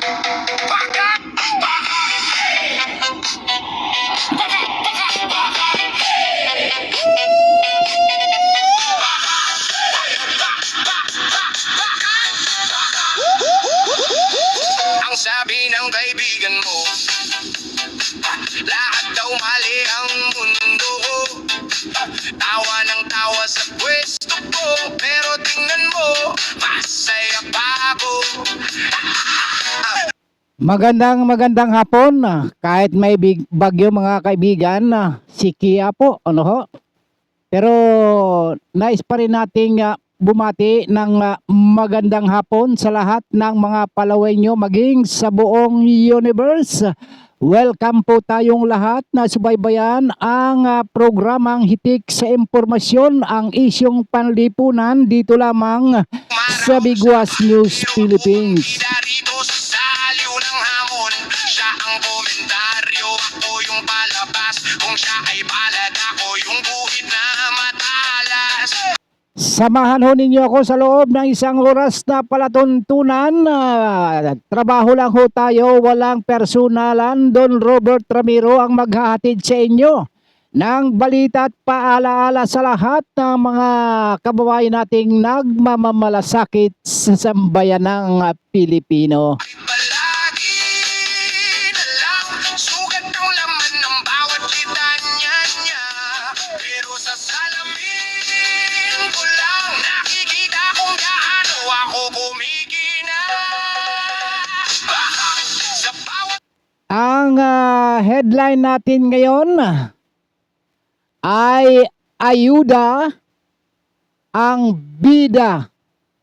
Ang sabi ng kaibigan mo, lahat daw mali ang mundo. Tawa ng tawa sa pwesto ko, pero tingnan mo, masaya pa ako. Magandang hapon, kahit may bagyo mga kaibigan, si Kia po, ano ho? Pero nais pa rin nating bumati ng magandang hapon sa lahat ng mga palaway nyo maging sa buong universe. Welcome po tayong lahat na subaybayan ang programang Hitik sa Impormasyon, ang isyong panlipunan dito lamang sa Biguas News Philippines. Darito sa saliw ng hamon, siya ang komentaryo, ako yung palabas. Kung siya ay palad, ako yung buhit na matalas. Samahan ho ninyo ako sa loob ng isang oras na palatuntunan. Trabaho lang ho tayo, walang personalan. Don Robert Ramiro ang maghahatid sa inyo ng balita at paalaala sa lahat ng mga kababayan nating nagmamamalasakit sa sambayan ng Pilipino. Palagi na lang, sugat ang laman ng bawat litanya niya. Pero sa salamin ko lang, nakikita kung gaano ako kumikina. Sa bawat Ang headline natin ngayon ay ayuda ang bida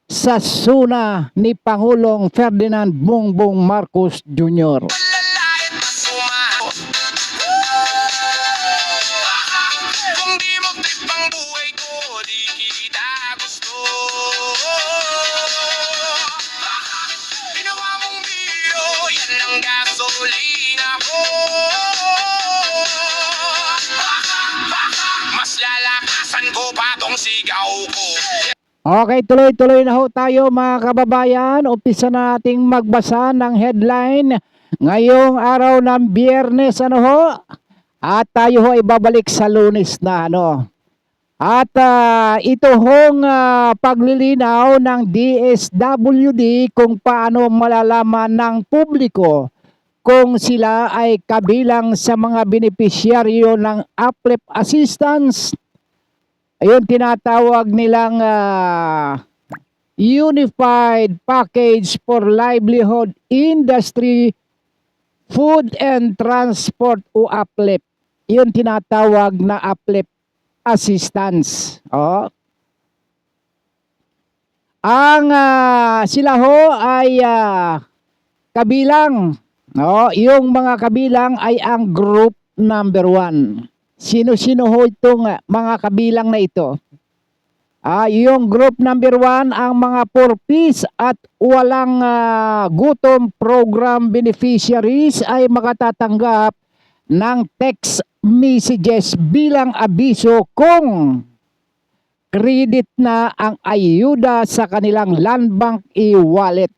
sa suna ni Pangulong Ferdinand Bongbong Marcos Jr. lalait na sumaho. Kung di mo trip ang buhay ko, di kita gusto. Ginawa mong biro, yan ang gasolina ko. Mas lalakasan ko pa tong sigaw ko. Okay, tuloy-tuloy na ho tayo mga kababayan. Umpisa na nating magbasa ng headline ngayong araw ng Biyernes, ano ho? At tayo ho ay babalik sa Lunes na, ano? At ito hong paglilinaw ng DSWD kung paano malalaman ng publiko kung sila ay kabilang sa mga benepisyaryo ng APLEP assistance. Ayun, tinatawag nilang Unified Package for Livelihood Industry Food and Transport o APLEP. Yun tinatawag na APLEP assistance. Oh. Ang sila ho ay kabilang, no? Yung mga kabilang ay ang group number 1. Sino-sino ho itong mga kabilang na ito? Yung group number 1, ang mga purpose at walang gutom program beneficiaries ay makatatanggap ng text messages bilang abiso kung credit na ang ayuda sa kanilang land bank e-wallet.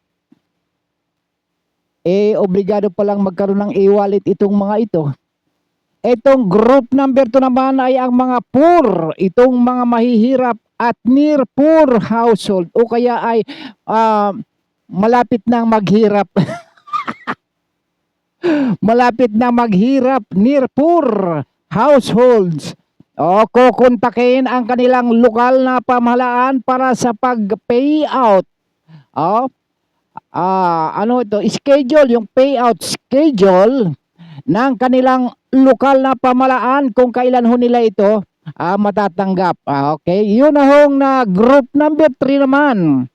Obligado palang magkaroon ng e-wallet itong mga ito. Itong group number 2 naman ay ang mga poor, itong mga mahihirap at near poor household o kaya ay malapit nang maghirap. Malapit na maghirap, near poor households. Kukontakin ang kanilang lokal na pamahalaan para sa pag-payout. Ano ito? Schedule, yung payout schedule ng kanilang lokal na pamahalaan kung kailan ho nila ito matatanggap. Okay, yun na hong na group number 3 naman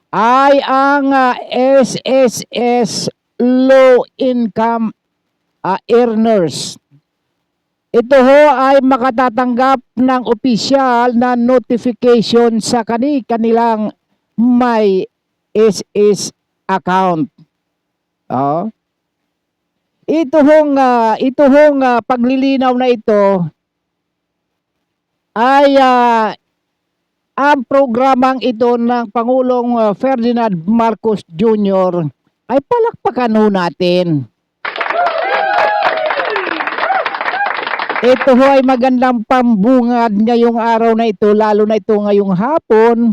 ay ang SSS low income earners. Ito ho ay makatatanggap ng opisyal na notification sa kanilang may SS account. Ito hong paglilinaw na ito ay ang programang ito ng Pangulong Ferdinand Marcos Jr. ay palakpakan ho natin. Ito ho ay magandang pambungad ngayong araw na ito, lalo na ito ngayong hapon,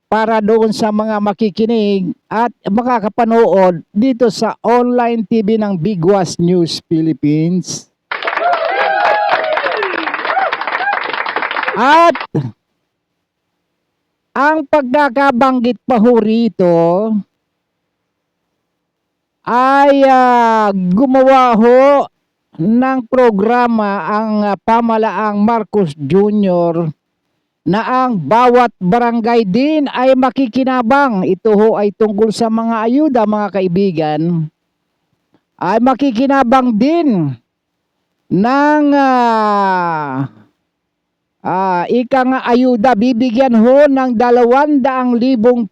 para doon sa mga makikinig at makakapanood dito sa online TV ng Bigwas News Philippines. At ang pagkakabanggit pa ho rito ay gumawa ho ng programa ang pamalaang Marcos Jr. na ang bawat barangay din ay makikinabang. Ito ho ay tungkol sa mga ayuda, mga kaibigan. Ay makikinabang din ng ika nga ayuda. Bibigyan ho ng 200,000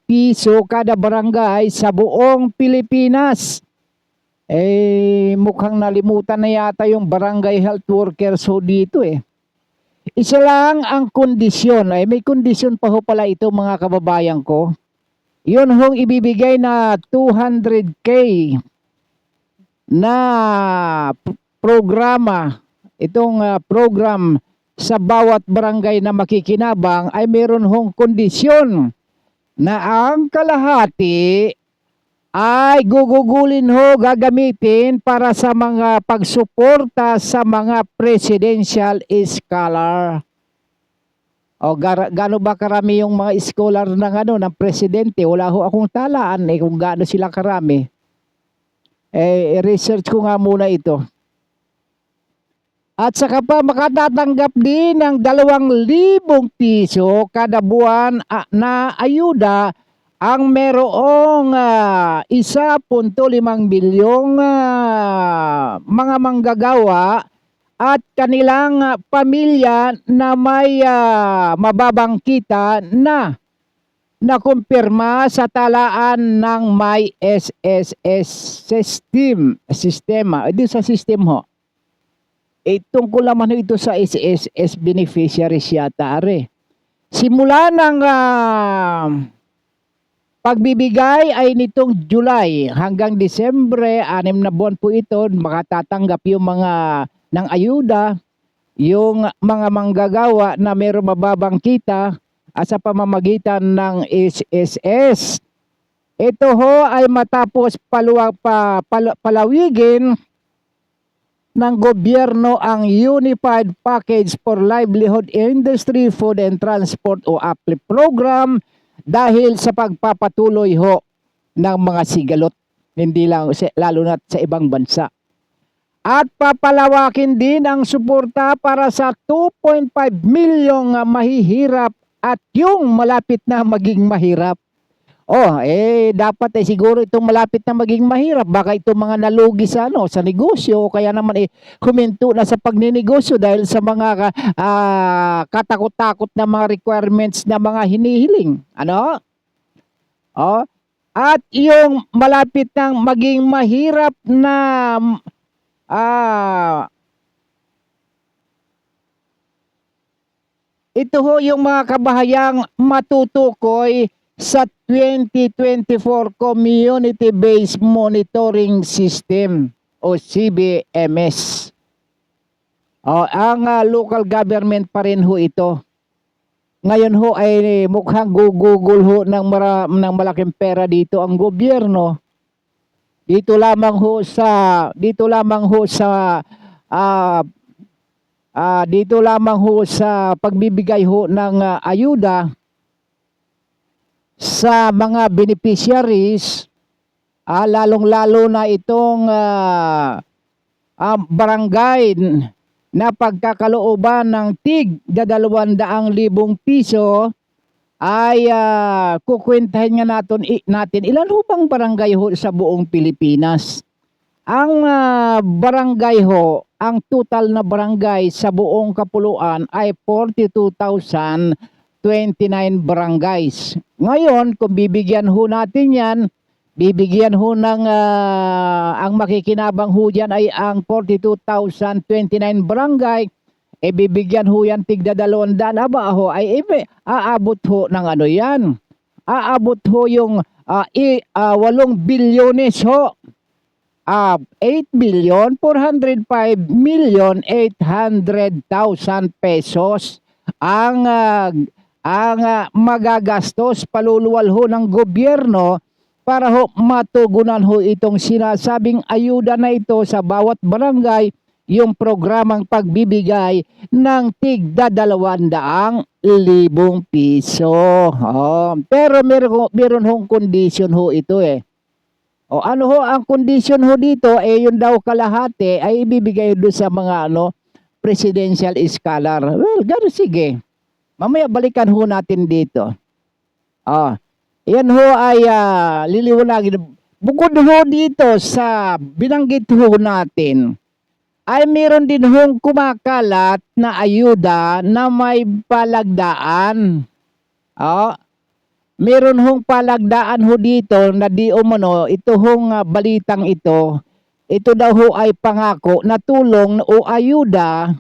piso kada barangay sa buong Pilipinas. Mukhang nalimutan na yata yung barangay health workers ho dito eh. Isa lang ang kondisyon, may kondisyon pa ho pala ito mga kababayan ko. Yun hong ibibigay na 200K na programa, itong program sa bawat barangay na makikinabang ay meron hong kondisyon na ang kalahati ay gugugulin ho, gagamitin para sa mga pagsuporta sa mga presidential scholar. O gaano ba karami yung mga scholar ng presidente? Wala ho akong talaan kung gaano sila karami. Research ko nga muna ito. At saka pa makatatanggap din ng 2,000 piso kada buwan na ayuda ang merong 1.5 bilyong mga manggagawa at kanilang pamilya na may mababang kita na nakumpirma sa talaan ng may SSS sistema. Ito sa system ho. Tungkol naman ito sa SSS beneficiaries yata are. Simula ng pagbibigay ay nitong July hanggang Disyembre, 6 na buwan po ito, makatatanggap yung mga ng ayuda, yung mga manggagawa na mayroong mababang kita sa pamamagitan ng SSS. Ito ho ay matapos palawigin ng gobyerno ang Unified Package for Livelihood Industry, Food and Transport o APLIP program dahil sa pagpapatuloy ho ng mga sigalot, hindi lang lalo na sa ibang bansa. At papalawakin din ang suporta para sa 2.5 milyong mahihirap at yung malapit na maging mahirap. Dapat siguro itong malapit na maging mahirap, baka itong mga nalugi sa sa negosyo, kaya naman huminto na sa pagninegosyo dahil sa mga katakot-takot na mga requirements na mga hinihiling. At yung malapit nang maging mahirap na ito ho yung mga kabahayang matutukoy sa 2024 Community-Based Monitoring System o CBMS. Ang local government pa rin ho ito. Ngayon ho ay mukhang gugugol ho ng malaking pera dito ang gobyerno. Dito lamang ho sa pagbibigay ho ng ayuda sa mga beneficiaries, lalong-lalo na itong barangay na pagkakalooban ng tig 200,000 piso ay kukwentahin nga natin ilan ho bang barangay ho sa buong Pilipinas. Ang barangay ho, ang total na barangay sa buong kapuluan ay 42,029 barangays. Ngayon, kung bibigyan ho natin yan, bibigyan ho ng ang makikinabang ho dyan ay ang 42,029 barangay, bibigyan ho yan tigda 200 aabot ho ng yan. Aabot ho yung bilyones ho. 8,405,800,000 pesos ang magagastos paluluwal ho ng gobyerno para ho matugunan ho itong sinasabing ayuda na ito sa bawat barangay, yung programang pagbibigay ng tigda 200,000 piso. Pero meron hong condition ho ito eh. O ano ho ang condition ho dito, yung daw kalahati ay ibibigay do sa mga presidential scholar. Well, gano'n sige. Mamaya balikan ho natin dito. Yan ho ay liliwanagin. Bukod ho dito sa binanggit ho natin, ay meron din hong kumakalat na ayuda na may palagdaan. Meron hong palagdaan ho dito na di umano, ito hong balitang ito daw ho ay pangako na tulong o ayuda,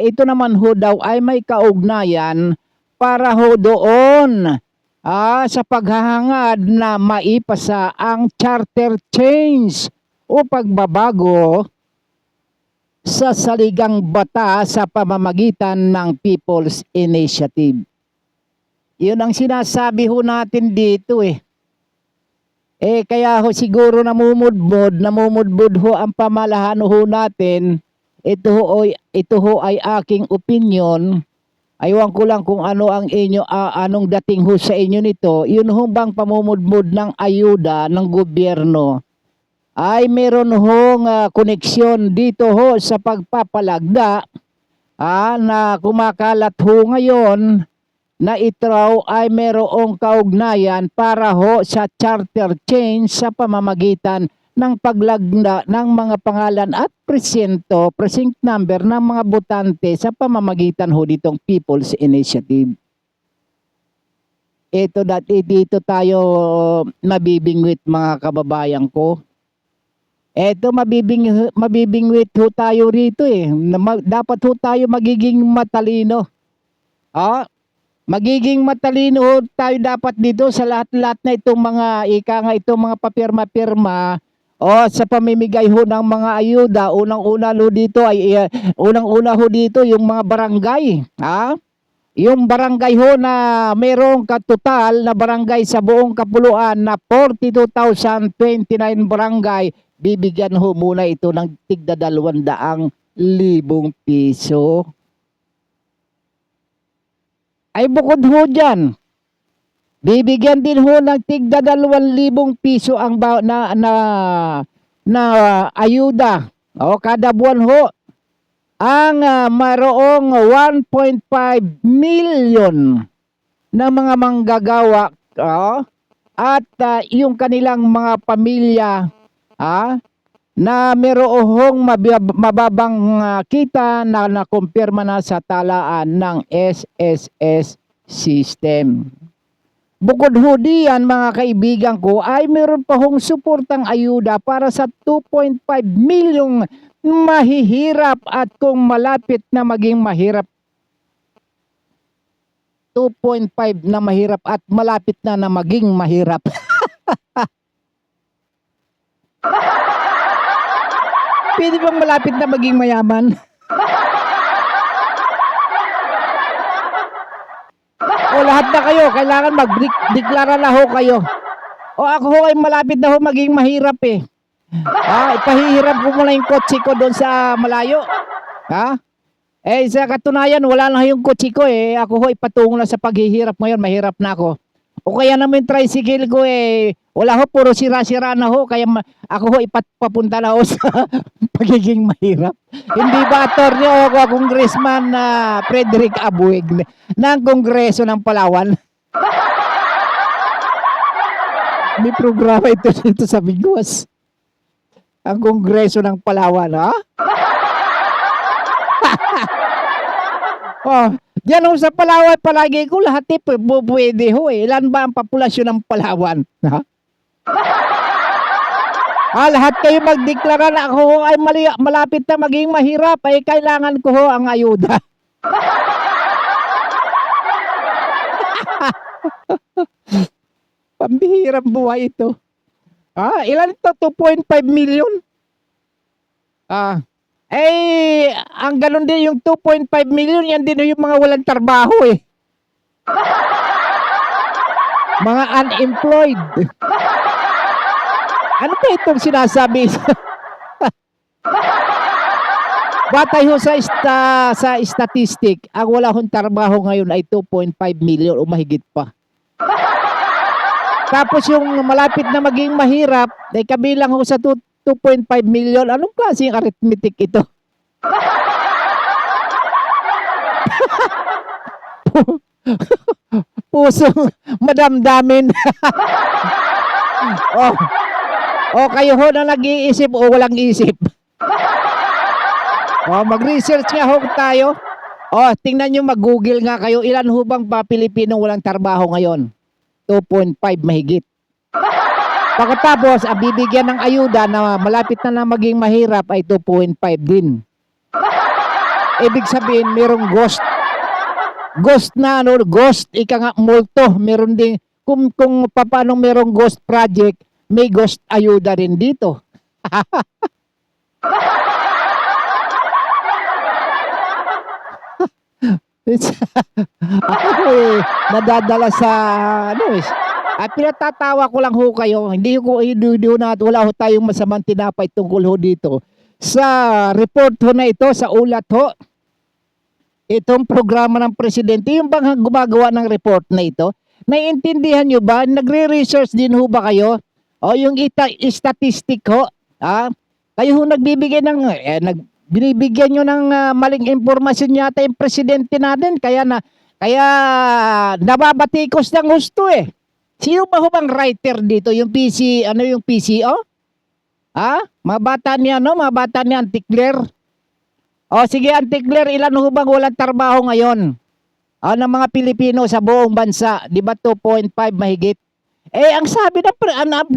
ito naman ho daw ay may kaugnayan para ho doon sa paghahangad na maipasa ang charter change o pagbabago sa saligang batas sa pamamagitan ng People's Initiative. Yun ang sinasabi ho natin dito eh. Kaya ho siguro namumudbud ho ang pamalahan ho natin. Ito ho ay aking opinion. Aywan ko lang kung ano ang anong dating ho sa inyo nito. Yun ho bang pamumudbud ng ayuda ng gobyerno ay meron hong koneksyon dito ho sa pagpapalagda na kumakalat ho ngayon na ito ay merong kaugnayan para ho sa charter change sa pamamagitan ng paglagda ng mga pangalan at precinct number ng mga botante sa pamamagitan ho ditong People's Initiative. Dito tayo mabibingwit mga kababayan ko. Mabibingwit ho tayo rito eh. Dapat ho tayo magiging matalino. Magiging matalino tayo dapat dito sa lahat-lahat na itong mga itong mga papirma-pirma sa pamimigay ho ng mga ayuda. Unang-una ho dito yung mga barangay. Yung barangay ho na merong katotal na barangay sa buong Kapuluan na 42,029 barangay, bibigyan ho muna ito ng tigda 200,000 piso. Ay bukod ho dyan, bibigyan din ho ng tigda 2,000 piso ang ayuda. Kada buwan ho. Ang mayroong 1.5 million na mga manggagawa at yung kanilang mga pamilya na merong mababang kita na nakumpirma na sa talaan ng SSS system. Bukod ho diyan mga kaibigan ko ay meron pa hong suportang ayuda para sa 2.5 milyong mahihirap at kung malapit na maging mahirap. 2.5 na mahirap at malapit na maging mahirap. Pwede bang malapit na maging mayaman? O lahat na kayo, kailangan mag-deklara na ho kayo. O ako ho ay malapit na ho maging mahirap eh. Ipahihirap ko muna yung kotse ko doon sa malayo. Sa katunayan, wala na yung kotse ko eh. Ako ho ipatungo na sa paghihirap ngayon, mahirap na ako. O kaya naman yung tricycle ko eh, wala ho, puro sira-sira na ho. Kaya ako ho ipapunta na ho sa pagiging mahirap. Hindi ba attorney o congressman na Frederick Abueg ng Kongreso ng Palawan? May programa ito dito sa Bigwas. Ang Kongreso ng Palawan, diyan ho sa Palawan, palagi ko lahat pwede ho eh. Ilan ba ang populasyon ng Palawan? Lahat kayo magdeklara na ako ho ay malapit na maging mahirap ay kailangan ko ho ang ayuda. Pambihirang buhay ito. Ilan ito? 2.5 million? Ang ganun din yung 2.5 million, yan din yung mga walang trabaho eh. Mga unemployed. Ano ba itong sinasabi? Batay ho sa statistic, ang wala hong trabaho ngayon ay 2.5 million o mahigit pa. Tapos yung malapit na maging mahirap, ay kabilang ho sa 2.5 million. Anong klaseng arithmetic ito? Pusong madamdamin. Kayo ho na nag-iisip o walang isip. Mag-research nga ho tayo. Tingnan nyo, mag-google nga kayo. Ilan ho bang Pilipinong walang trabaho ngayon? 2.5 mahigit. Pagkatapos, bibigyan ng ayuda na malapit na maging mahirap ay 2.5 din. Ibig sabihin, merong ghost. Ghost na, ghost, ika nga, multo. Meron din, kung paano merong ghost project, may ghost ayuda rin dito. Ako nadadala sa pinatatawa ko lang ho kayo. Hindi na wala ho tayong masamang tinapay tungkol ho dito. Sa report ho na ito, sa ulat ho, itong programa ng presidente, yung bang gumagawa ng report na ito, naiintindihan nyo ba? Nagre-research din ho ba kayo? Yung statistic ho, kayo ho nagbibigay ng, binibigyan nyo ng maling informasyon yata yung presidente natin, kaya nababatikos ng gusto eh. Sino ba ho bang writer dito? Yung yung PCO? Mabata niya, mabata niya, Antikler. Sige, Antikler, ilan ho bang walang trabaho ngayon? Ng mga Pilipino sa buong bansa, di ba 2.5 mahigit? Ang sabi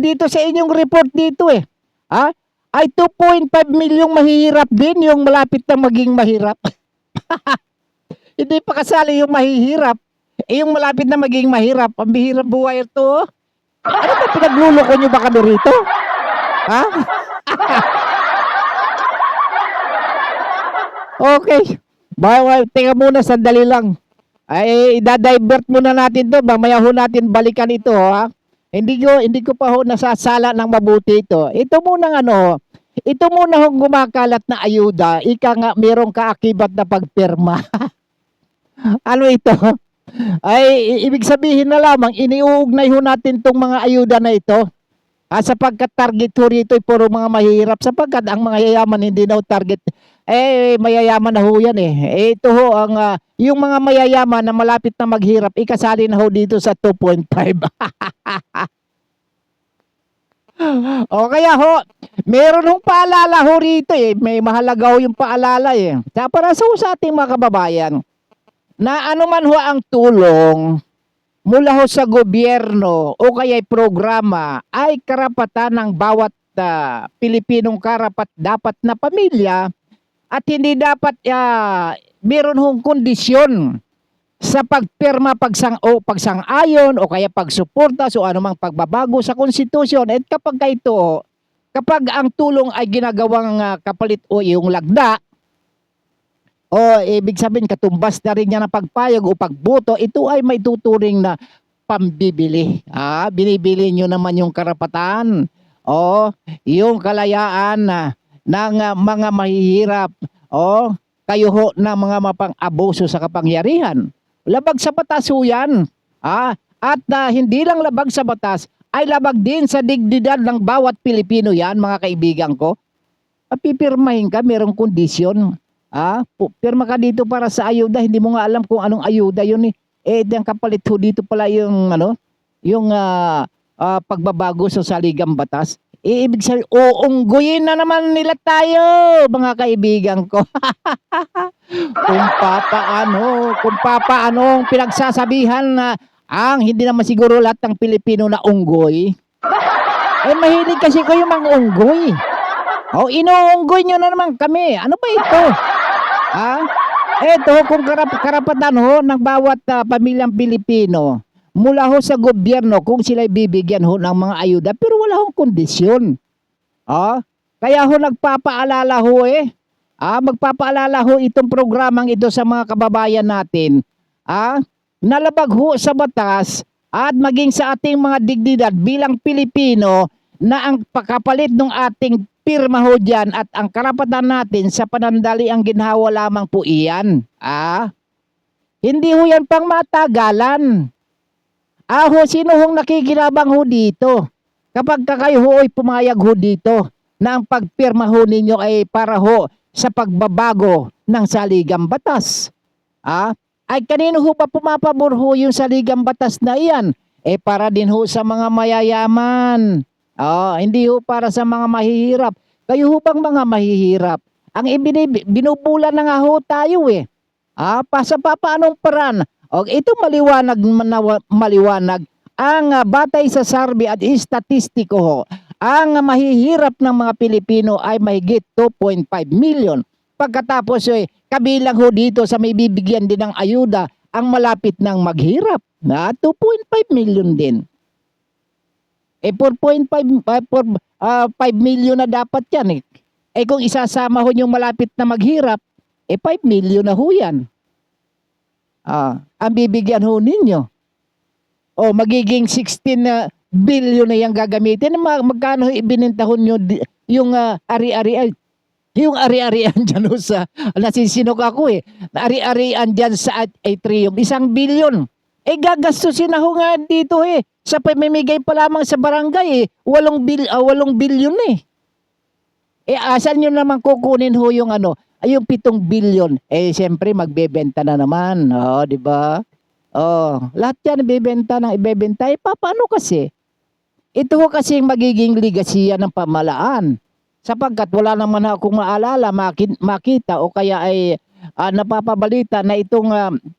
dito sa inyong report dito ay 2.5 milyong mahihirap din, yung malapit na maging mahirap. Hindi pa kasali yung mahihirap. Yung malapit na maging mahirap, ang bihirap buhay ito. Ano ba, pinagluloko nyo ba kami rito? Okay. Tingnan muna, sandali lang. Idadivert muna natin to. Mamaya ho natin balikan ito. Hindi ko pa ho nasasala ng mabuti ito. Ito muna ito muna hong gumakalat na ayuda. Ika nga, merong kaakibat na pagpirma. Ano ito? Ibig sabihin na lamang, iniuugnay ho natin tong mga ayuda na ito. Sapagkat target ho rito ay puro mga mahihirap. Sapagkat ang mga yayaman hindi na target. Mayayaman na ho yan ito ho, yung mga mayayaman na malapit na maghirap, ikasali na ho dito sa 2.5. Kaya ho, meron hong paalala ho rito may mahalaga ho yung paalala para sa ating mga kababayan na anuman ho ang tulong mula ho sa gobyerno o kaya programa ay karapatan ng bawat Pilipinong dapat na pamilya at hindi dapat meron hong kondisyon sa pagpirma, pagsang-ayon o kaya pagsuporta o anumang pagbabago sa konstitusyon. At kapag ang tulong ay ginagawang kapalit o yung lagda, ibig sabihin katumbas na rin niya ng pagpayag o pagboto, ito ay may tuturing na pambibili. Binibili nyo naman yung karapatan yung kalayaan ng mga mahihirap kayo ho na mga mapang-abuso sa kapangyarihan. Labag sa batas ho yan. At hindi lang labag sa batas, ay labag din sa dignidad ng bawat Pilipino yan, mga kaibigan ko. Pipirmahin ka, merong kondisyon. Pirma ka dito para sa ayuda, hindi mo nga alam kung anong ayuda yun ang kapalit ho dito pala yung pagbabago sa saligang batas. Ibig sabihin, uungguyin na naman nila tayo, mga kaibigan ko. kung papaano ang pinagsasabihan na hindi naman siguro lahat ng Pilipino na unggoy. Mahilig kasi ko yung mga unggoy. Inuunggoy nyo na naman kami. Ano ba ito? Ito, kung karapatan ng bawat pamilyang Pilipino, mula ho sa gobyerno kung sila bibigyan ho ng mga ayuda pero wala hong kondisyon. Kaya ho nagpapaalala ho magpapaalala ho itong programang ito sa mga kababayan natin. Nalabag ho sa batas at maging sa ating mga dignidad bilang Pilipino na ang pagkapalit ng ating pirma ho dyan at ang karapatan natin sa panandali ang ginhawa lamang po iyan. Hindi ho yan pang matagalan. Sino hong nakikinabang ho dito? Kapag kayo ho ay pumayag ho dito na ang pagpirma ho ninyo ay para ho sa pagbabago ng saligang batas. Ay kanino ho pa pumapabor ho yung saligang batas na iyan? Para din ho sa mga mayayaman. Hindi ho para sa mga mahihirap. Kayo ho bang mga mahihirap? Ang binubula na nga ho tayo paanong paraan? Ito maliwanag. Ang batay sa survey at istatistiko ho, ang mahihirap ng mga Pilipino ay mahigit 2.5 million. Pagkatapos kabilang ho dito sa may bibigyan din ng ayuda, ang malapit ng maghirap na 2.5 million din. 4.5 million na dapat yan kung isasama ho yung malapit na maghirap, 5 million na ho yan. Ang bibigyan ho ninyo. Magiging 16 billion na yung gagamitin. Magkano ibinenta ho nyo yung ari-arian? Yung ari-arian dyan ho sa, nasisinok ako ari-arian dyan sa atrium, 1 billion. Gagastusin na ho nga dito sa pamimigay pa lamang sa barangay 8 billion asan nyo naman kukunin ho yung yung 7 billion? Siyempre magbebenta na naman. Di ba? Lahat yan ibebenta. Paano kasi? Ito ho kasi magiging ligasiya ng pamalaan. Sapagkat wala naman akong maalala, makita o kaya ay napapabalita na itong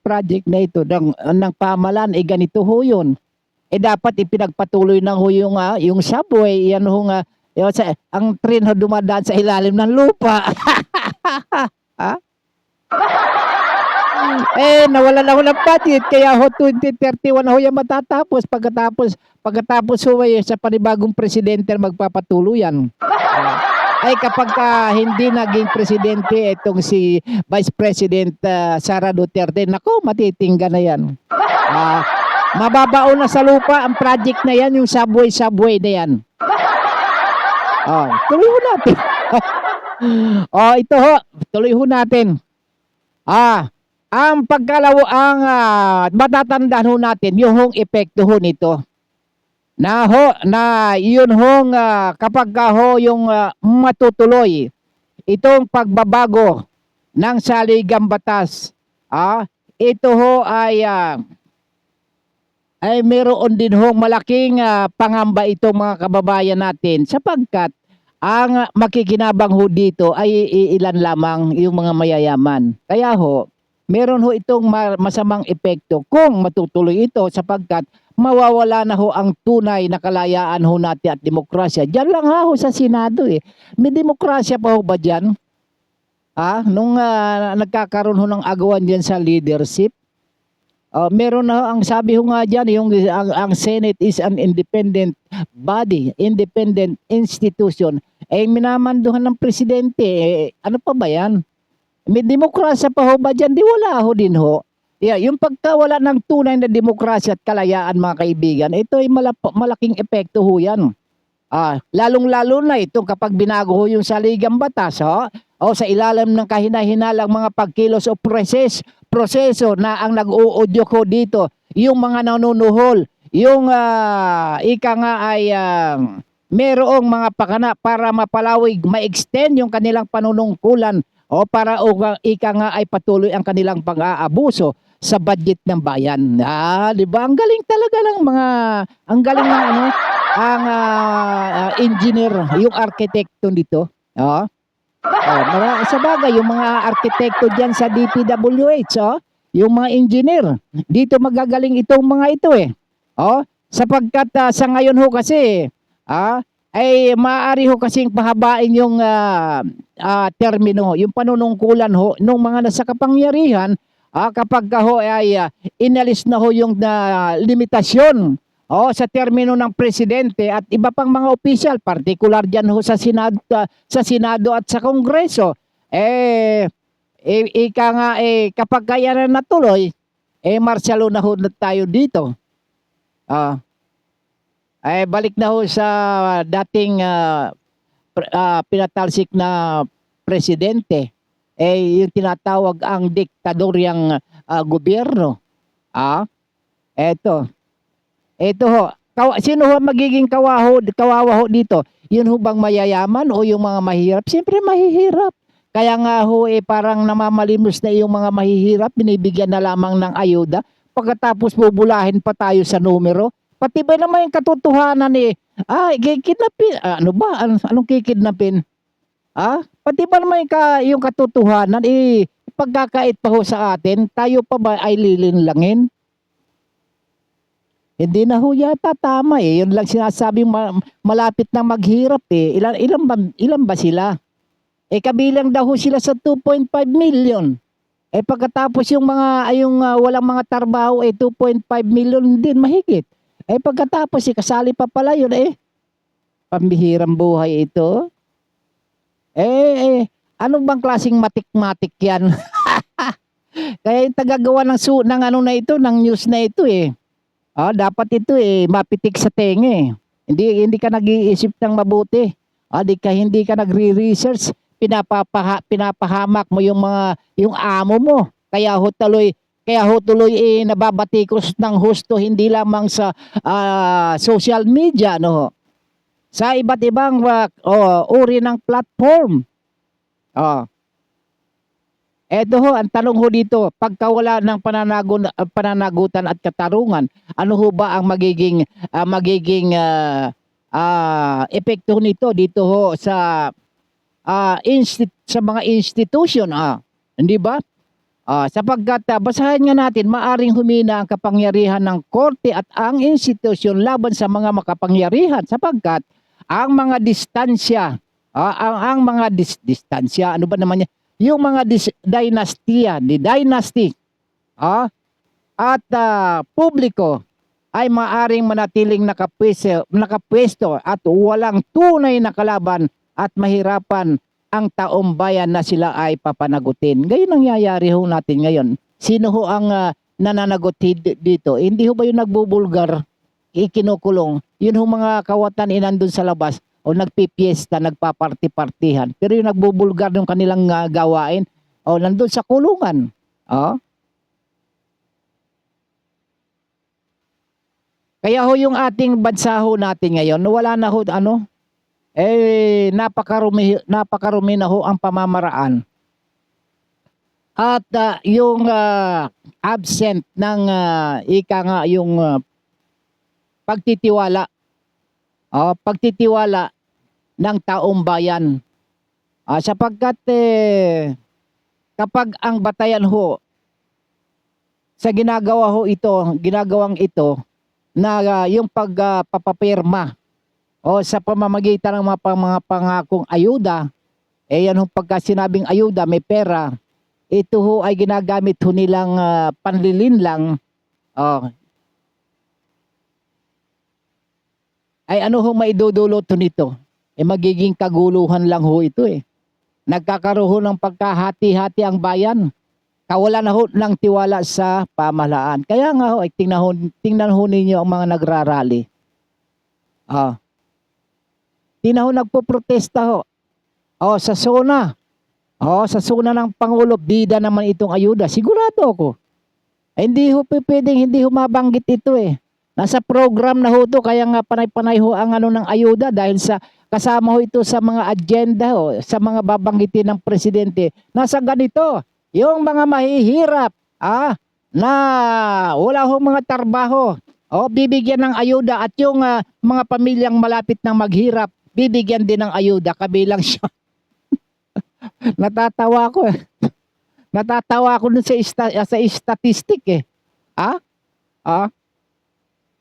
project na ito ng pamalaan, ganito ho yun. Dapat ipinagpatuloy na ho yung subway, yan ho ang train ho dumadaan sa ilalim ng lupa. Nawala na ho ng budget, kaya ho 2031 ho yan matatapos. Pagkatapos ho sa panibagong presidente magpapatuloy yan. Kapag hindi naging presidente itong si Vice President Sara Duterte, nako, matitingga na yan. Mababao na sa lupa ang project na yan, yung subway na yan. Tuloy ho natin. Ito ho, tuloy ho natin. Ang matatandaan ho natin, yung hong epekto ho nito. Na yun hong kapag yung matutuloy itong pagbabago ng saligang batas, ito ho ay meron din hong malaking pangamba itong mga kababayan natin sapagkat ang makikinabang ho dito ay ilan lamang yung mga mayayaman. Kaya ho, meron ho itong masamang epekto kung matutuloy ito sapagkat mawawala na ho ang tunay na kalayaan ho natin at demokrasya. Diyan lang ho sa Senado May demokrasya pa ho ba dyan? Nung nagkakaroon ho ng agawan dyan sa leadership, meron na ho, ang sabi ho nga dyan, ang Senate is an independent body, independent institution. Minamanduhan ng presidente. Ano pa ba yan? May demokrasya pa ho ba dyan? Di wala ho din ho. Yung pagkawala ng tunay na demokrasya at kalayaan mga kaibigan, ito ay malaking epekto ho yan. Lalong-lalo na ito kapag binago ho yung saligang batas sa ilalim ng kahina-hinalang mga pagkilos o proseso na ang nag-uudyok ho dito, yung mga nanunuhol, yung ika nga ay merong mga pakana para mapalawig, ma-extend yung kanilang panunungkulan o para ika nga ay patuloy ang kanilang pang-aabuso sa budget ng bayan. Di ba? Ang galing talaga ng ang galing ng ang engineer, yung arkitekto dito. Sa bagay, yung mga arkitekto diyan sa DPWH, yung mga engineer, dito magagaling itong mga ito sapagkat sa ngayon ho kasi, ay maaari ho kasing pahabain yung termino, yung panunungkulan ho ng mga nasa kapangyarihan kapag ka ho ay inalis na ho yung limitasyon sa termino ng presidente at iba pang mga opisyal, particular diyan ho sa Senado at sa Kongreso. Ika nga kapag kaya na natuloy, martial law na ho na tayo dito. Balik na ho sa dating pinatalsik na presidente. Yung tinatawag ang diktadoryang gobyerno. Ito ho. Sino ho magiging kawawa ho dito? Yun ho bang mayayaman o yung mga mahirap? Siyempre mahihirap. Kaya nga ho parang namamalimos na yung mga mahihirap, binibigyan na lamang ng ayuda. Pagkatapos bubulahin pa tayo sa numero. Pati ba naman yung katotohanan kikidnapin? Ano ba? Anong kikidnapin? Pati ba naman yung katotohanan, pagkakait pa ho sa atin, tayo pa ba ay lilinlangin? Hindi na ho yata tama Yun lang sinasabing malapit na maghirap Ilan ba sila? Kabilang daw ho sila sa 2.5 million. Pagkatapos yung walang mga trabaho 2.5 million din mahigit. Pagkatapos kasali pa pala yun pambihirang buhay ito. Ano bang klaseng matik-matik yan? Kaya yung tagagawa ng ano na ito, ng news na ito dapat ito mapitik sa tenga Hindi ka nag-iisip ng mabuti. Hindi ka nagre-research, pinapahamak mo yung amo mo. Kaya ho tuloy nababatikos ng husto hindi lamang sa social media sa iba't ibang uri ng platform. Eto ho, ang tanong ho dito, pagkawala ng pananagutan at katarungan, ano ho ba ang magiging epekto nito dito ho sa mga institution, hindi ba? Sapagkat basahin nga natin, maaring humina ang kapangyarihan ng korte at ang institusyon laban sa mga makapangyarihan sapagkat ang mga distansya, ang mga distansya, ano ba naman yan? Yung mga dynasty, at publiko ay maaring manatiling nakapwesto at walang tunay na kalaban at mahirapan ang taong bayan na sila ay papanagutin. Ngayon ang nangyayari ho natin ngayon. Sino ho ang nananagot dito? Hindi ho ba yung nagbubulgar, ikinukulong? Yun ho mga kawatan nandun sa labas o nagpipiesta, nagpaparty-partihan. Pero yung nagbubulgar ng kanilang gawain, nandun sa kulungan. Kaya ho yung ating bansa ho natin ngayon, wala na ho napakarumi na ho ang pamamaraan. At yung absent ng yung pagtitiwala ng taong bayan. Sapagkat kapag ang batayan ho sa ginagawang ito na yung pagpapapirma sa pamamagitan ng mga pangakong ayuda, yan ho pagka sinabing ayuda, may pera, ito ho ay ginagamit ho nilang panlilinlang, ay ano ho maidudulot nito? Magiging kaguluhan lang ho ito Nagkakaroon ng pagkahati-hati ang bayan. Kawalan na ho ng tiwala sa pamahalaan. Kaya nga ho, tingnan ho ninyo ang mga nagrarally. Tingnan ho nagpo-protesta ho. Sa zona. Sa zona ng Pangulo, bida naman itong ayuda. Sigurado ako. Hindi ho pwedeng hindi ho mabanggit ito Nasa program na ho to, kaya nga panay-panay ho ang ng ayuda dahil sa kasama ho ito sa mga agenda sa mga babanggitin ng presidente. Nasa ganito, yung mga mahihirap, na wala ho mga trabaho, bibigyan ng ayuda at yung mga pamilyang malapit ng maghirap, bibigyan din ng ayuda, kabilang siya. Natatawa ko Natatawa ko dun sa statistic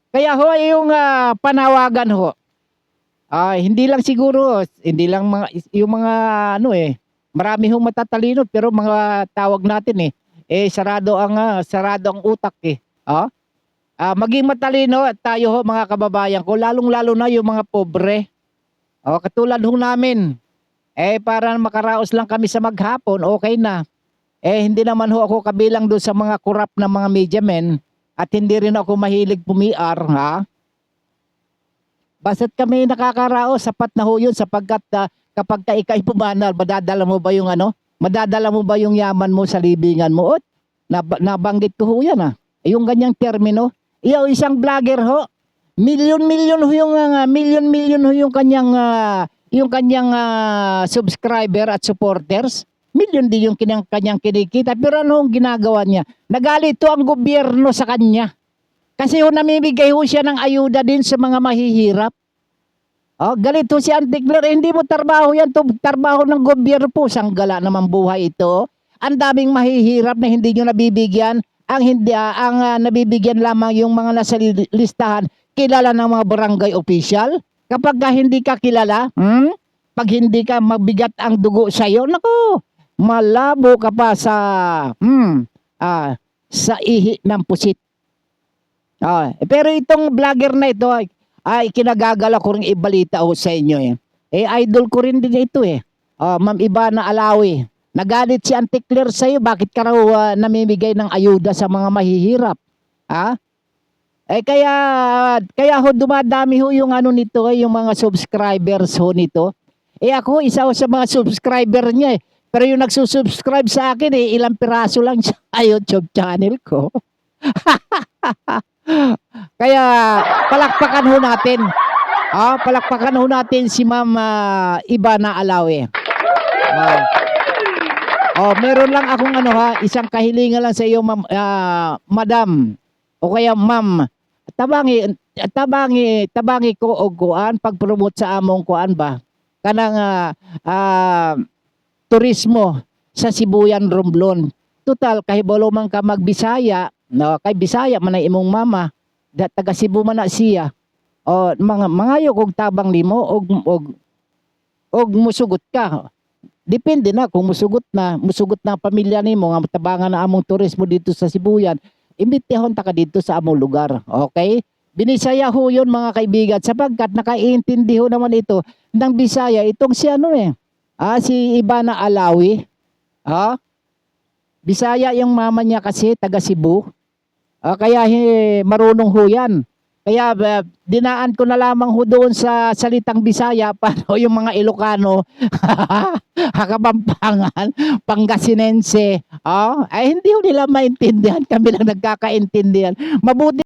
Kaya ho yung panawagan ho. Hindi lang siguro, hindi lang yung mga marami hong matatalino pero mga tawag natin sarado ang utak eh. Oh? Maging matalino tayo ho mga kababayan ko, lalong-lalo na yung mga pobre. Katulad ho namin. Para makaraos lang kami sa maghapon, okay na. Hindi naman ho ako kabilang doon sa mga kurap na mga media men at hindi rin ako mahilig pumiar, ha? Basta't kami nakakaraos, sapat na ho yun sapagkat kapag ka ikay pumanal, madadala mo ba yung Madadala mo ba yung yaman mo sa libingan mo? Nabanggit ko ho yan Yung ganyang termino. Isang vlogger ho, milyon-milyon ho yung kanyang subscriber at supporters. Milyon din yung kanyang kinikita. Pero ano ang ginagawa niya? Nagalito ang gobyerno sa kanya. Kasi namimigay ho siya ng ayuda din sa mga mahihirap. Galito si Antikler, hindi mo trabaho yan, trabaho ng gobyerno po. Sanggala naman buhay ito. Ang daming mahihirap na hindi nyo nabibigyan. Ang nabibigyan lamang yung mga nasa listahan, kilala ng mga barangay official. Kapag hindi ka kilala, pag hindi ka mabigat ang dugo sa'yo, naku, malabo ka pa sa ihi ng pusit. Pero itong vlogger na ito ay kinagagala ko rin ibalita sa inyo idol ko rin din ito Ma'am Ivana Alawi. Nagalit si Antikler sa iyo, bakit ka raw namimigay ng ayuda sa mga mahihirap? Kaya ho dumadami ho yung nito yung mga subscribers ho nito. Ako isa ho sa mga subscriber niya Pero yung nagsusubscribe sa akin ilang piraso lang sa YouTube channel ko. Kaya palakpakan ho natin. Palakpakan ho natin si Ma'am Ivana Alawi. Meron lang akong isang kahilingan lang sa iyo, Ma'am, Madam. O kaya Ma'am, tabangi ko og kuan pag-promote sa among kuan ba. Kanang turismo sa Sibuyan, Romblon. Total kahibalo man ka magbisaya, kay Bisaya man ay imong mama, taga Cebu man na siya. Mangayo kog tabang nimo og musugot ka. Depende na kung musugot na pamilya nimo nga tabangan na among turismo dito sa Sibuyan. Imbitihon ta ka dito sa among lugar. Okay? Binisaya ho yun mga kaibigan sapagkat nakaiintindi ho naman ito ng Bisaya. Itong si si Ivana Alawi. Bisaya yung mama niya kasi taga Cebu. Kaya marunong ho yan. Kaya dinaan ko na lamang ho doon sa salitang Bisaya para yung mga Ilocano, Kabampangan, Pangasinense, ay hindi ho nila maintindihan. Kami lang nagkakaintindihan. Mabuti